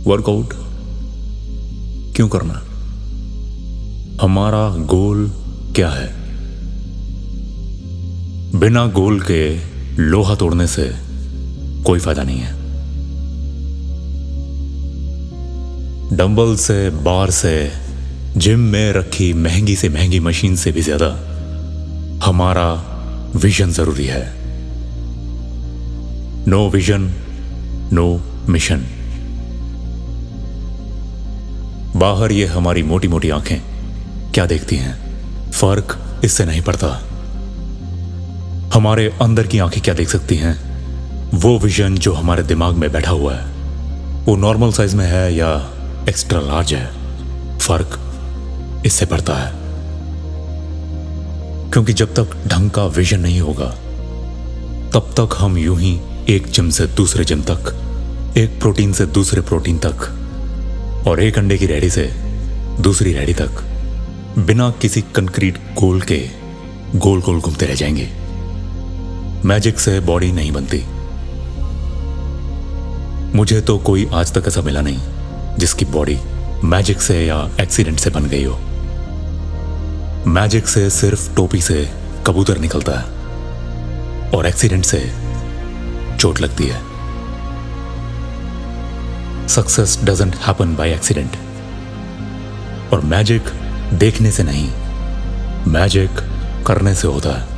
Workout क्यों करना? हमारा गोल क्या है? बिना गोल के लोहा तोड़ने से कोई फायदा नहीं है। डंबल से, बार से, जिम में रखी महंगी से महंगी मशीन से भी ज्यादा हमारा विजन जरूरी है। No vision, no mission. बाहर ये हमारी मोटी मोटी आंखें क्या देखती हैं, फर्क इससे नहीं पड़ता। हमारे अंदर की आंखें क्या देख सकती हैं? वो विजन जो हमारे दिमाग में बैठा हुआ है, वो नॉर्मल साइज में है या एक्स्ट्रा लार्ज है, फर्क इससे पड़ता है। क्योंकि जब तक ढंग का विजन नहीं होगा तब तक हम यूं ही एक जिम से दूसरे जिम तक, एक प्रोटीन से दूसरे प्रोटीन तक और एक अंडे की रेडी से दूसरी रेडी तक बिना किसी कंक्रीट गोल के गोल गोल घूमते रह जाएंगे। मैजिक से बॉडी नहीं बनती। मुझे तो कोई आज तक ऐसा मिला नहीं जिसकी बॉडी मैजिक से या एक्सीडेंट से बन गई हो। मैजिक से सिर्फ टोपी से कबूतर निकलता है और एक्सीडेंट से चोट लगती है। Success doesn't happen by accident. और मैजिक देखने से नहीं, मैजिक करने से होता है।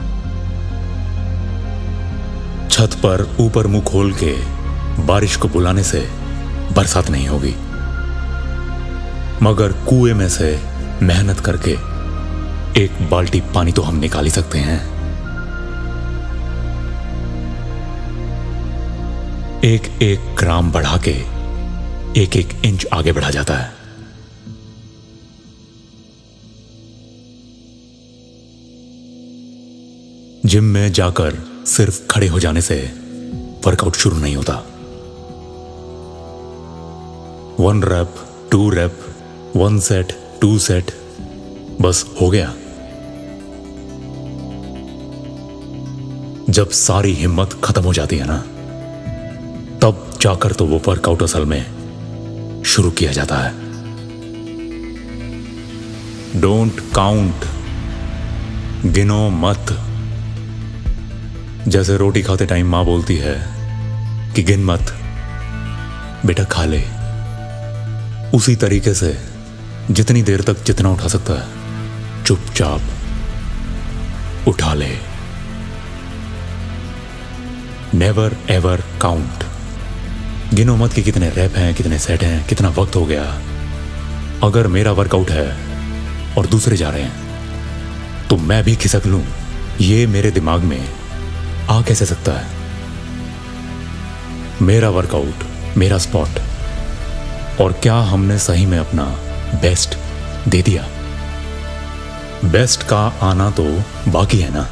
छत पर ऊपर मुंह खोल के बारिश को बुलाने से बरसात नहीं होगी, मगर कुएं में से मेहनत करके एक बाल्टी पानी तो हम निकाल ही सकते हैं। एक एक ग्राम बढ़ा के एक एक इंच आगे बढ़ा जाता है। जिम में जाकर सिर्फ खड़े हो जाने से वर्कआउट शुरू नहीं होता। 1 रैप, 2 रैप, 1 सेट, 2 सेट, बस हो गया। जब सारी हिम्मत खत्म हो जाती है ना, तब जाकर तो वो वर्कआउट असल में शुरू किया जाता है। डोंट काउंट, गिनो मत। जैसे रोटी खाते टाइम मां बोलती है कि गिन मत, बेटा खा ले, उसी तरीके से जितनी देर तक जितना उठा सकता है चुपचाप उठा ले। Never ever count. गिनो मत कि कितने रैप हैं, कितने सेट हैं, कितना वक्त हो गया। अगर मेरा वर्कआउट है और दूसरे जा रहे हैं तो मैं भी खिसक लूं, ये मेरे दिमाग में आ कैसे सकता है? मेरा वर्कआउट, मेरा स्पॉट। और क्या हमने सही में अपना बेस्ट दे दिया? बेस्ट का आना तो बाकी है ना,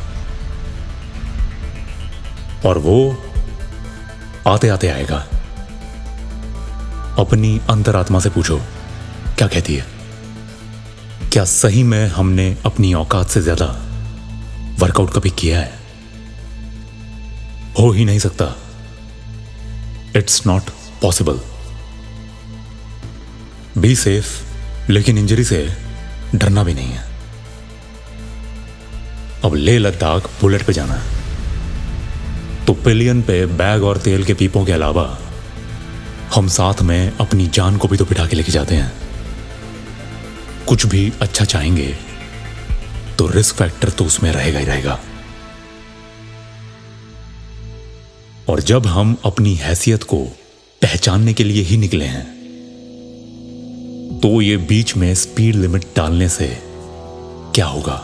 और वो आते आते आएगा। अपनी अंतरात्मा से पूछो क्या कहती है। क्या सही में हमने अपनी औकात से ज्यादा वर्कआउट कभी किया है? हो ही नहीं सकता। It's not possible. Be safe, लेकिन इंजरी से डरना भी नहीं है। अब लेह लद्दाख बुलेट पे जाना है तो पिलियन पे बैग और तेल के पीपों के अलावा हम साथ में अपनी जान को भी तो बिठा के लेके जाते हैं। कुछ भी अच्छा चाहेंगे तो रिस्क फैक्टर तो उसमें रहेगा ही रहेगा। और जब हम अपनी हैसियत को पहचानने के लिए ही निकले हैं तो ये बीच में स्पीड लिमिट डालने से क्या होगा?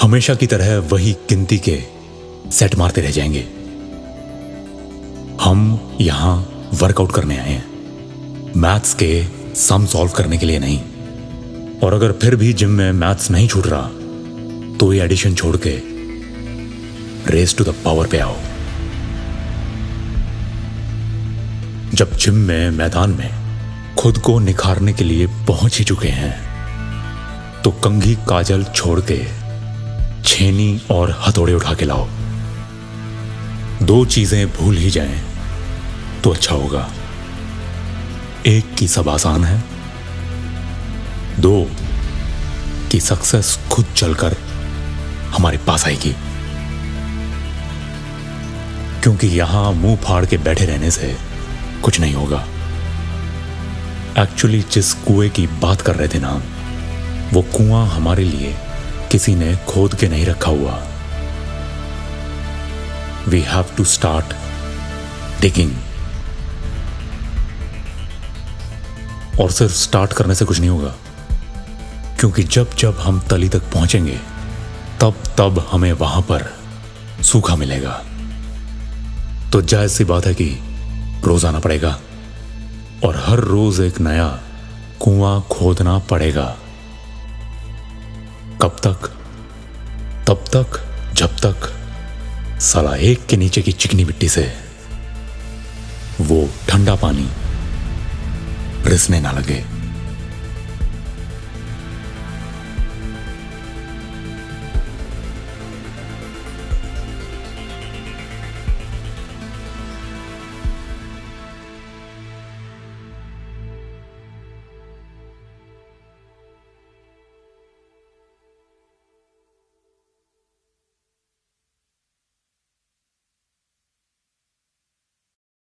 हमेशा की तरह वही गिनती के सेट मारते रह जाएंगे। हम यहां वर्कआउट करने आए हैं, मैथ्स के सम सॉल्व करने के लिए नहीं। और अगर फिर भी जिम में मैथ्स नहीं छूट रहा तो ये एडिशन छोड़ के रेस टू द पावर पे आओ। जब जिम में, मैदान में खुद को निखारने के लिए पहुंच ही चुके हैं तो कंघी काजल छोड़ के छेनी और हथौड़े उठा के लाओ। 2 चीजें भूल ही जाएं तो अच्छा होगा। एक की सब आसान है, दो कि सक्सेस खुद चलकर हमारे पास आएगी। क्योंकि यहां मुंह फाड़ के बैठे रहने से कुछ नहीं होगा। एक्चुअली जिस कुएं की बात कर रहे थे ना, वो कुआं हमारे लिए किसी ने खोद के नहीं रखा हुआ। We have to start digging. और सिर्फ स्टार्ट करने से कुछ नहीं होगा, क्योंकि जब जब हम तली तक पहुंचेंगे तब तब हमें वहां पर सूखा मिलेगा। तो जायज सी बात है कि रोज आना पड़ेगा और हर रोज एक नया कुआं खोदना पड़ेगा। कब तक? तब तक जब तक साला एक के नीचे की चिकनी मिट्टी से वो ठंडा पानी रिसने ना लगे।